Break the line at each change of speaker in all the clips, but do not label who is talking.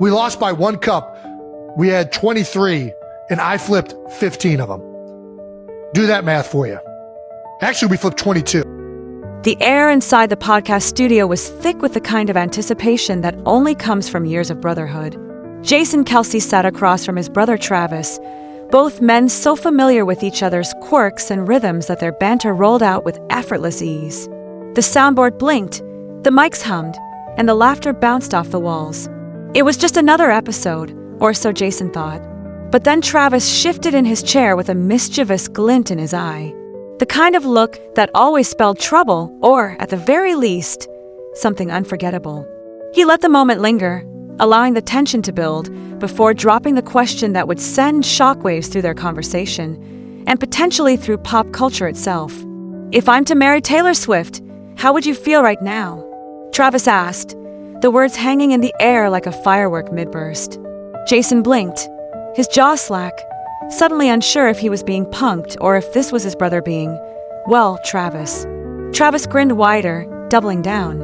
We lost by 1 cup. We had 23, and I flipped 15 of them. Do that math for you. Actually, we flipped 22.
The air inside the podcast studio was thick with the kind of anticipation that only comes from years of brotherhood. Jason Kelce sat across from his brother Travis, both men so familiar with each other's quirks and rhythms that their banter rolled out with effortless ease. The soundboard blinked, the mics hummed, and the laughter bounced off the walls. It was just another episode, or so Jason thought. But then Travis shifted in his chair with a mischievous glint in his eye. The kind of look that always spelled trouble, or, at the very least, something unforgettable. He let the moment linger, allowing the tension to build, before dropping the question that would send shockwaves through their conversation, and potentially through pop culture itself. "If I'm to marry Taylor Swift, how would you feel right now?" Travis asked, the words hanging in the air like a firework mid-burst. Jason blinked, his jaw slack, suddenly unsure if he was being punked or if this was his brother being, well, Travis. Travis grinned wider, doubling down.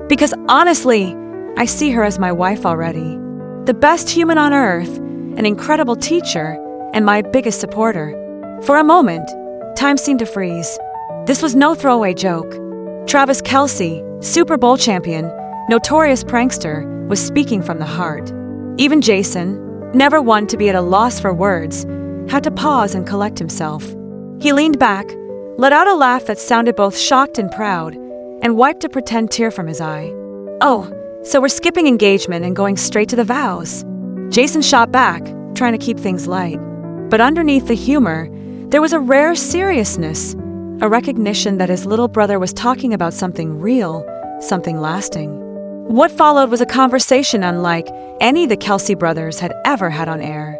"Because honestly, I see her as my wife already. The best human on earth, an incredible teacher, and my biggest supporter." For a moment, time seemed to freeze. This was no throwaway joke. Travis Kelce, Super Bowl champion, notorious prankster, was speaking from the heart. Even Jason, never one to be at a loss for words, had to pause and collect himself. He leaned back, let out a laugh that sounded both shocked and proud, and wiped a pretend tear from his eye. "Oh, so we're skipping engagement and going straight to the vows." Jason shot back, trying to keep things light. But underneath the humor, there was a rare seriousness, a recognition that his little brother was talking about something real, something lasting. What followed was a conversation unlike any the Kelce brothers had ever had on air.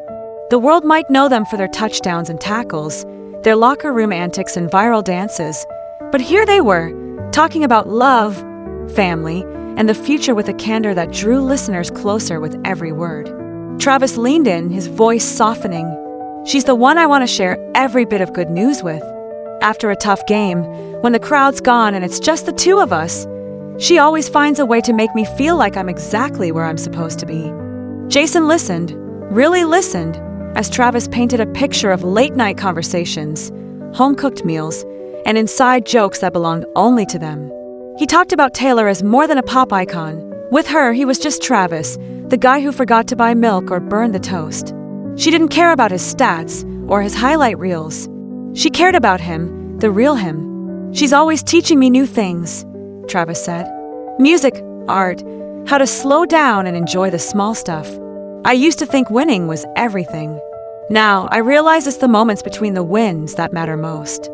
The world might know them for their touchdowns and tackles, their locker room antics and viral dances, but here they were, talking about love, family, and the future with a candor that drew listeners closer with every word. Travis leaned in, his voice softening. "She's the one I want to share every bit of good news with. After a tough game, when the crowd's gone and it's just the two of us, she always finds a way to make me feel like I'm exactly where I'm supposed to be." Jason listened, really listened, as Travis painted a picture of late-night conversations, home-cooked meals, and inside jokes that belonged only to them. He talked about Taylor as more than a pop icon. With her, he was just Travis, the guy who forgot to buy milk or burn the toast. She didn't care about his stats or his highlight reels. She cared about him, the real him. "She's always teaching me new things," Travis said. "Music, art, how to slow down and enjoy the small stuff. I used to think winning was everything. Now, I realize it's the moments between the wins that matter most."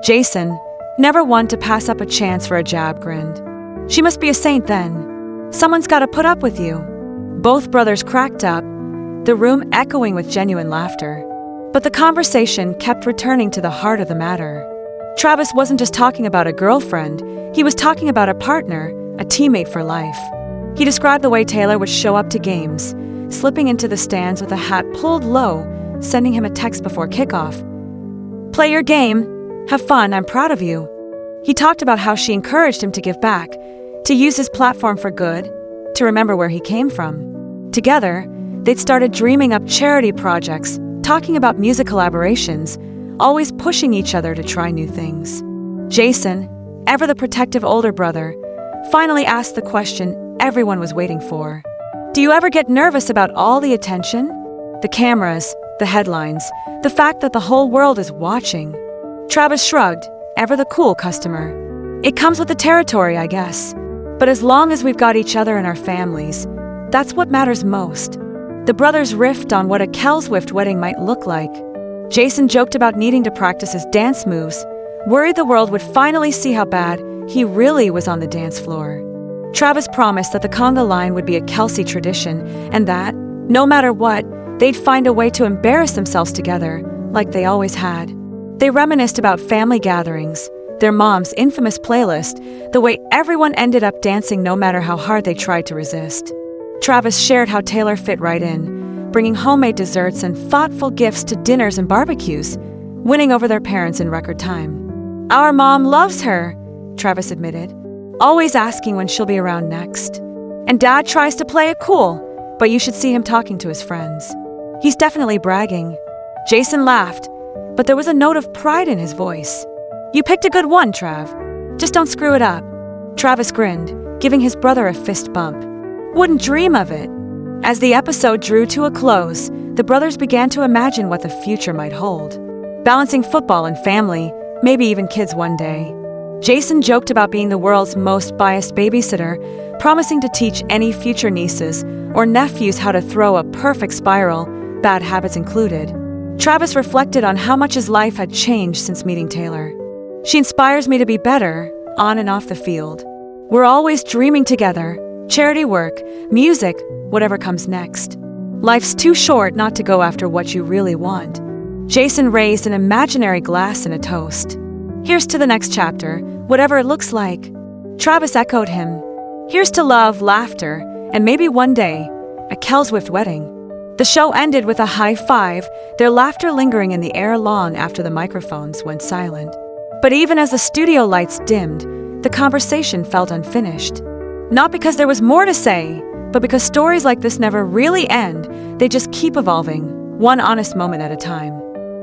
Jason, never one to pass up a chance for a jab, grinned. "She must be a saint then. Someone's got to put up with you." Both brothers cracked up, the room echoing with genuine laughter. But the conversation kept returning to the heart of the matter. Travis wasn't just talking about a girlfriend, he was talking about a partner, a teammate for life. He described the way Taylor would show up to games, slipping into the stands with a hat pulled low, sending him a text before kickoff. "Play your game. Have fun. I'm proud of you." He talked about how she encouraged him to give back, to use his platform for good, to remember where he came from. Together, they'd started dreaming up charity projects, talking about music collaborations, always pushing each other to try new things. Jason, ever the protective older brother, finally asked the question everyone was waiting for. "Do you ever get nervous about all the attention? The cameras, the headlines, the fact that the whole world is watching?" Travis shrugged, ever the cool customer. "It comes with the territory, I guess. But as long as we've got each other and our families, that's what matters most." The brothers riffed on what a Kelce wedding might look like. Jason joked about needing to practice his dance moves, worried the world would finally see how bad he really was on the dance floor. Travis promised that the conga line would be a Kelce tradition, and that, no matter what, they'd find a way to embarrass themselves together, like they always had. They reminisced about family gatherings, their mom's infamous playlist, the way everyone ended up dancing no matter how hard they tried to resist. Travis shared how Taylor fit right in, bringing homemade desserts and thoughtful gifts to dinners and barbecues, winning over their parents in record time. "Our mom loves her," Travis admitted, always asking when she'll be around next. "And Dad tries to play it cool, but you should see him talking to his friends. He's definitely bragging." Jason laughed, but there was a note of pride in his voice. "You picked a good one, Trav. Just don't screw it up." Travis grinned, giving his brother a fist bump. "Wouldn't dream of it." As the episode drew to a close, the brothers began to imagine what the future might hold. Balancing football and family, maybe even kids one day. Jason joked about being the world's most biased babysitter, promising to teach any future nieces or nephews how to throw a perfect spiral, bad habits included. Travis reflected on how much his life had changed since meeting Taylor. "She inspires me to be better, on and off the field. We're always dreaming together, charity work, music, whatever comes next. Life's too short not to go after what you really want." Jason raised an imaginary glass in a toast. "Here's to the next chapter, whatever it looks like." Travis echoed him. "Here's to love, laughter, and maybe one day, a Kelce wedding." The show ended with a high five, their laughter lingering in the air long after the microphones went silent. But even as the studio lights dimmed, the conversation felt unfinished. Not because there was more to say, but because stories like this never really end, they just keep evolving, one honest moment at a time.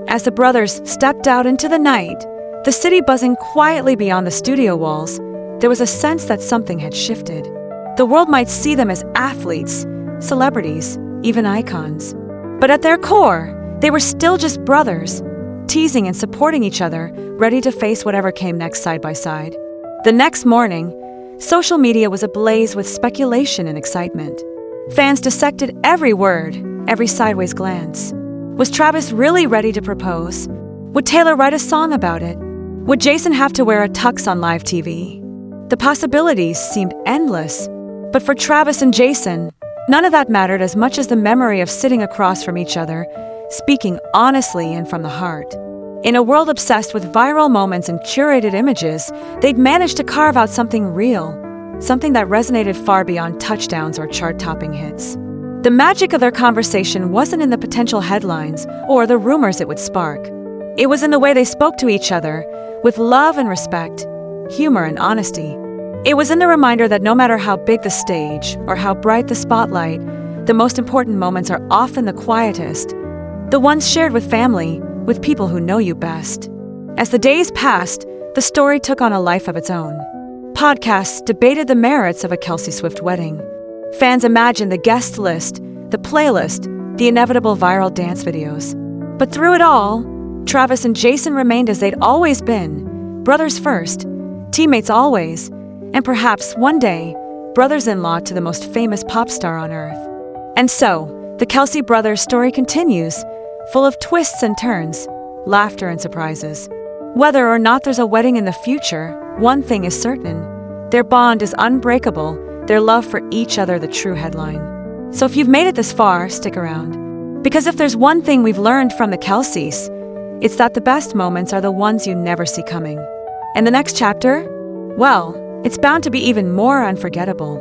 As the brothers stepped out into the night, the city buzzing quietly beyond the studio walls, there was a sense that something had shifted. The world might see them as athletes, celebrities, even icons. But at their core, they were still just brothers, teasing and supporting each other, ready to face whatever came next side by side. The next morning, social media was ablaze with speculation and excitement. Fans dissected every word, every sideways glance. Was Travis really ready to propose? Would Taylor write a song about it? Would Jason have to wear a tux on live TV? The possibilities seemed endless. But for Travis and Jason, none of that mattered as much as the memory of sitting across from each other, speaking honestly and from the heart. In a world obsessed with viral moments and curated images, they'd managed to carve out something real, something that resonated far beyond touchdowns or chart-topping hits. The magic of their conversation wasn't in the potential headlines or the rumors it would spark. It was in the way they spoke to each other, with love and respect, humor and honesty. It was in the reminder that no matter how big the stage or how bright the spotlight, the most important moments are often the quietest, the ones shared with family, with people who know you best. As the days passed, the story took on a life of its own. Podcasts debated the merits of a Kelce wedding. Fans imagined the guest list, the playlist, the inevitable viral dance videos. But through it all, Travis and Jason remained as they'd always been, brothers first, teammates always, and perhaps one day, brothers-in-law to the most famous pop star on earth. And so, the Kelce brothers' story continues, full of twists and turns, laughter and surprises. Whether or not there's a wedding in the future, one thing is certain. Their bond is unbreakable, their love for each other the true headline. So if you've made it this far, stick around. Because if there's one thing we've learned from the Kelces, it's that the best moments are the ones you never see coming. And the next chapter? Well, it's bound to be even more unforgettable.